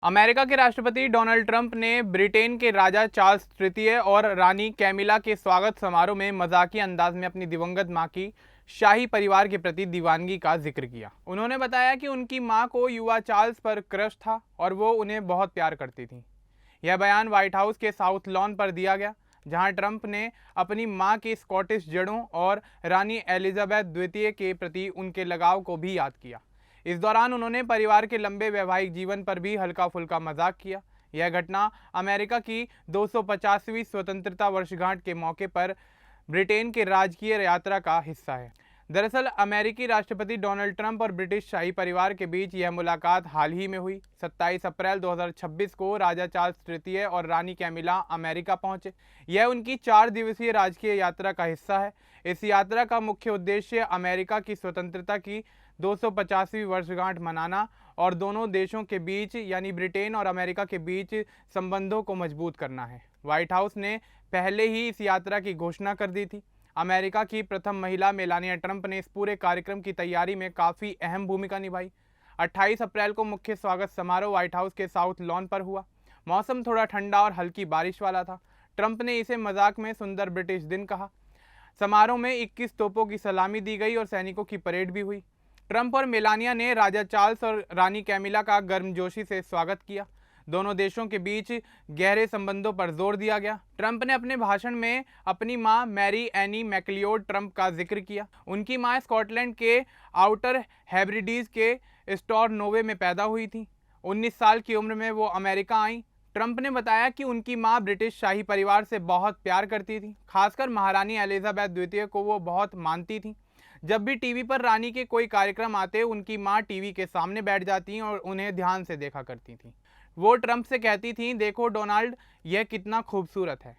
America के राष्ट्रपति Donald Trump ने ब्रिटेन के राजा चार्ल्स तृतीय और रानी कैमिला के स्वागत समारोह में मजाकिया अंदाज में अपनी दिवंगत मां की शाही परिवार के प्रति दीवानगी का जिक्र किया। उन्होंने बताया कि उनकी मां को युवा चार्ल्स पर क्रश था और वो उन्हें बहुत प्यार करती थी। यह बयान व्हाइट हाउस के साउथ लॉन पर दिया गया, जहां ट्रंप ने अपनी मां की स्कॉटिश जड़ों और रानी एलिजाबेथ द्वितीय के प्रति उनके लगाव को भी याद किया। इस दौरान उन्होंने परिवार के लंबे वैवाहिक जीवन पर भी हल्का फुल्का मजाक किया। यह घटना अमेरिका की 250वीं स्वतंत्रता वर्षगांठ के मौके पर ब्रिटेन के राजकीय यात्रा का हिस्सा है। दरअसल अमेरिकी राष्ट्रपति डोनाल्ड ट्रंप और ब्रिटिश शाही परिवार के बीच यह मुलाकात हाल ही में हुई। 27 अप्रैल 2026 को राजा चार्ल्स तृतीय और रानी कैमिला अमेरिका पहुंचे। यह उनकी 4 दिवसीय राजकीय यात्रा का हिस्सा है। इस यात्रा का मुख्य उद्देश्य अमेरिका की स्वतंत्रता की 250वीं वर्षगांठ मनाना और दोनों देशों के बीच यानी ब्रिटेन और अमेरिका के बीच संबंधों को मजबूत करना है। व्हाइट हाउस ने पहले ही इस यात्रा की घोषणा कर दी थी। अमेरिका की प्रथम महिला मेलानिया ट्रंप ने इस पूरे कार्यक्रम की तैयारी में काफ़ी अहम भूमिका निभाई। 28 अप्रैल को मुख्य स्वागत समारोह व्हाइट हाउस के साउथ लॉन पर हुआ। मौसम थोड़ा ठंडा और हल्की बारिश वाला था। ट्रंप ने इसे मजाक में सुंदर ब्रिटिश दिन कहा। समारोह में 21 तोपों की सलामी दी गई और सैनिकों की परेड भी हुई। ट्रंप और मेलानिया ने राजा चार्ल्स और रानी कैमिला का गर्मजोशी से स्वागत किया। दोनों देशों के बीच गहरे संबंधों पर जोर दिया गया। ट्रंप ने अपने भाषण में अपनी मां मैरी एनी मैक्लियोड ट्रंप का जिक्र किया। उनकी मां स्कॉटलैंड के आउटर हेब्रिडीज के स्टोरनोवे में पैदा हुई थी। 19 साल की उम्र में वो अमेरिका आई। ट्रंप ने बताया कि उनकी मां ब्रिटिश शाही परिवार से बहुत प्यार करती थी, खासकर महारानी एलिजाबेथ द्वितीय को वो बहुत मानती थी। जब भी टीवी पर रानी के कोई कार्यक्रम आते, उनकी मां टीवी के सामने बैठ जाती और उन्हें ध्यान से देखा करती थी। वो ट्रंप से कहती थीं, देखो डोनाल्ड, यह कितना खूबसूरत है।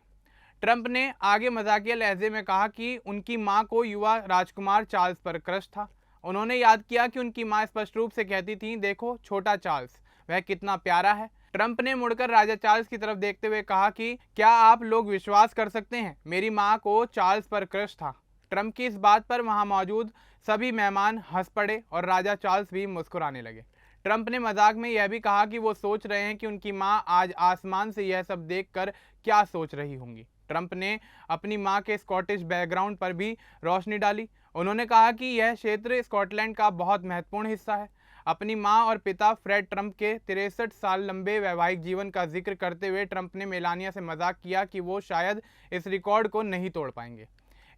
ट्रंप ने आगे मजाकिया लहजे में कहा कि उनकी मां को युवा राजकुमार चार्ल्स पर क्रश था। उन्होंने याद किया कि उनकी मां स्पष्ट रूप से कहती थीं, देखो छोटा चार्ल्स, वह कितना प्यारा है। ट्रंप ने मुड़कर राजा चार्ल्स की तरफ देखते हुए कहा कि क्या आप लोग विश्वास कर सकते हैं, मेरी मां को चार्ल्स पर क्रश था। ट्रंप की इस बात पर वहां मौजूद सभी मेहमान हंस पड़े और राजा चार्ल्स भी मुस्कुराने लगे। ट्रंप ने मजाक में यह भी कहा कि वो सोच रहे हैं कि उनकी मां आज आसमान से यह सब देखकर क्या सोच रही होंगी। ट्रंप ने अपनी मां के स्कॉटिश बैकग्राउंड पर भी रोशनी डाली। उन्होंने कहा कि यह क्षेत्र स्कॉटलैंड का बहुत महत्वपूर्ण हिस्सा है। अपनी मां और पिता फ्रेड ट्रंप के 63 साल लंबे वैवाहिक जीवन का जिक्र करते हुए ट्रंप ने मेलानिया से मजाक किया कि वो शायद इस रिकॉर्ड को नहीं तोड़ पाएंगे।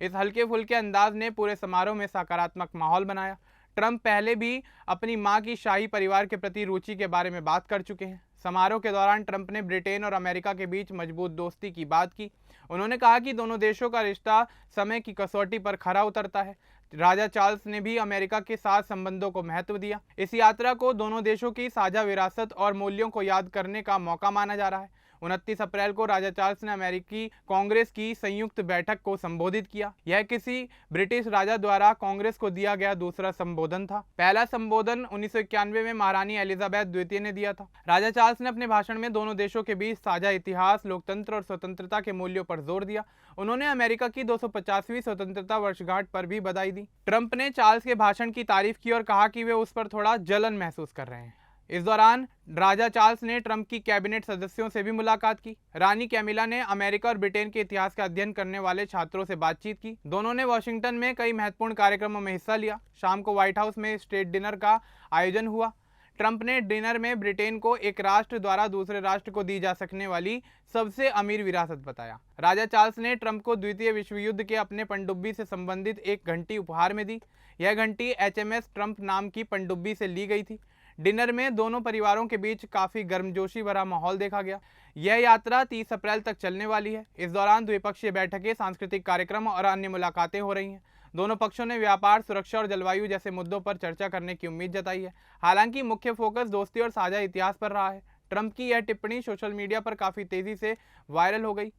इस हल्के फुल्के अंदाज ने पूरे समारोह में सकारात्मक माहौल बनाया। ट्रंप पहले भी अपनी मां की शाही परिवार के प्रति रुचि के बारे में बात कर चुके हैं। समारोह के दौरान ट्रंप ने ब्रिटेन और अमेरिका के बीच मजबूत दोस्ती की बात की। उन्होंने कहा कि दोनों देशों का रिश्ता समय की कसौटी पर खरा उतरता है। राजा चार्ल्स ने भी अमेरिका के साथ संबंधों को महत्व दिया। इस यात्रा को दोनों देशों की साझा विरासत और मूल्यों को याद करने का मौका माना जा रहा है। 29 अप्रैल को राजा चार्ल्स ने अमेरिकी कांग्रेस की संयुक्त बैठक को संबोधित किया। यह किसी ब्रिटिश राजा द्वारा कांग्रेस को दिया गया दूसरा संबोधन था। पहला संबोधन 1991 में महारानी एलिजाबेथ द्वितीय ने दिया था। राजा चार्ल्स ने अपने भाषण में दोनों देशों के बीच साझा इतिहास, लोकतंत्र और स्वतंत्रता के मूल्यों पर जोर दिया। उन्होंने अमेरिका की 250वीं स्वतंत्रता वर्षगांठ पर भी बधाई दी। ट्रंप ने चार्ल्स के भाषण की तारीफ की और कहा कि वे उस पर थोड़ा जलन महसूस कर रहे हैं। इस दौरान राजा चार्ल्स ने ट्रंप की कैबिनेट सदस्यों से भी मुलाकात की। रानी कैमिला ने अमेरिका और ब्रिटेन के इतिहास का अध्ययन करने वाले छात्रों से बातचीत की। दोनों ने वॉशिंगटन में कई महत्वपूर्ण कार्यक्रमों में हिस्सा लिया। शाम को व्हाइट हाउस में स्टेट डिनर का आयोजन हुआ। ट्रंप ने डिनर में ब्रिटेन को एक राष्ट्र द्वारा दूसरे राष्ट्र को दी जा सकने वाली सबसे अमीर विरासत बताया। राजा चार्ल्स ने ट्रंप को द्वितीय विश्व युद्ध के अपने पनडुब्बी से संबंधित एक घंटी उपहार में दी। यह घंटी HMS ट्रंप नाम की पनडुब्बी से ली गई थी। डिनर में दोनों परिवारों के बीच काफी गर्मजोशी भरा माहौल देखा गया। यह यात्रा 30 अप्रैल तक चलने वाली है। इस दौरान द्विपक्षीय बैठकें, सांस्कृतिक कार्यक्रम और अन्य मुलाकातें हो रही हैं। दोनों पक्षों ने व्यापार, सुरक्षा और जलवायु जैसे मुद्दों पर चर्चा करने की उम्मीद जताई है। हालांकि मुख्य फोकस दोस्ती और साझा इतिहास पर रहा है। ट्रंप की यह टिप्पणी सोशल मीडिया पर काफी तेजी से वायरल हो गई।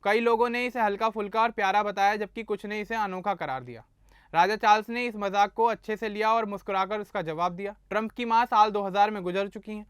कई लोगों ने इसे हल्का फुल्का और प्यारा बताया, जबकि कुछ ने इसे अनोखा करार दिया। राजा चार्ल्स ने इस मजाक को अच्छे से लिया और मुस्कुराकर उसका जवाब दिया। ट्रंप की मां साल 2000 में गुजर चुकी हैं,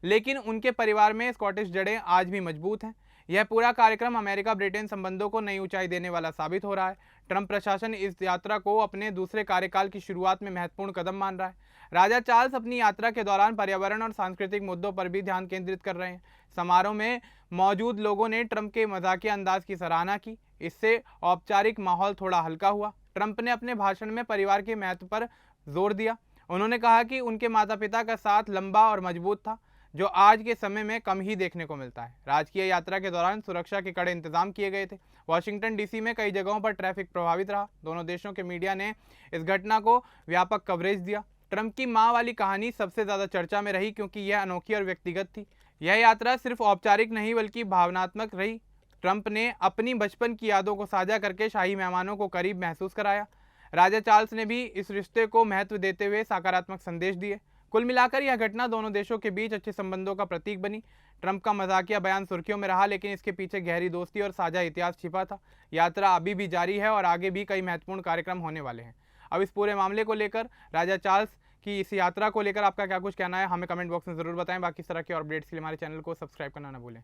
लेकिन उनके परिवार में स्कॉटिश जड़ें आज भी मजबूत हैं। यह पूरा कार्यक्रम अमेरिका ब्रिटेन संबंधों को नई ऊंचाई देने वाला साबित हो रहा है। ट्रंप प्रशासन इस यात्रा को अपने दूसरे कार्यकाल की शुरुआत में महत्वपूर्ण कदम मान रहा है। राजा चार्ल्स अपनी यात्रा के दौरान पर्यावरण और सांस्कृतिक मुद्दों पर भी ध्यान केंद्रित कर रहे हैं। समारोह में मौजूद लोगों ने ट्रंप के मजाकिया अंदाज की सराहना की। इससे औपचारिक माहौल थोड़ा हल्का हुआ। ट्रंप ने अपने भाषण में परिवार के महत्व पर जोर दिया। उन्होंने कहा कि उनके माता पिता का साथ लंबा और मजबूत था, जो आज के समय में कम ही देखने को मिलता है। राजकीय यात्रा के दौरान सुरक्षा के कड़े इंतजाम किए गए थे। वॉशिंगटन डीसी में कई जगहों पर ट्रैफिक प्रभावित रहा। दोनों देशों के मीडिया ने इस घटना को व्यापक कवरेज दिया। ट्रंप की मां वाली कहानी सबसे ज्यादा चर्चा में रही, क्योंकि यह अनोखी और व्यक्तिगत थी। यह यात्रा सिर्फ औपचारिक नहीं बल्कि भावनात्मक रही। ट्रंप ने अपनी बचपन की यादों को साझा करके शाही मेहमानों को करीब महसूस कराया। राजा चार्ल्स ने भी इस रिश्ते को महत्व देते हुए सकारात्मक संदेश दिए। कुल मिलाकर यह घटना दोनों देशों के बीच अच्छे संबंधों का प्रतीक बनी। ट्रंप का मजाकिया बयान सुर्खियों में रहा, लेकिन इसके पीछे गहरी दोस्ती और साझा इतिहास छिपा था। यात्रा अभी भी जारी है और आगे भी कई महत्वपूर्ण कार्यक्रम होने वाले हैं। अब इस पूरे मामले को लेकर, राजा चार्ल्स की इस यात्रा को लेकर आपका क्या कुछ कहना है, हमें कमेंट बॉक्स में जरूर बताएं। बाकी इस तरह के अपडेट्स के लिए हमारे चैनल को सब्सक्राइब करना ना भूलें।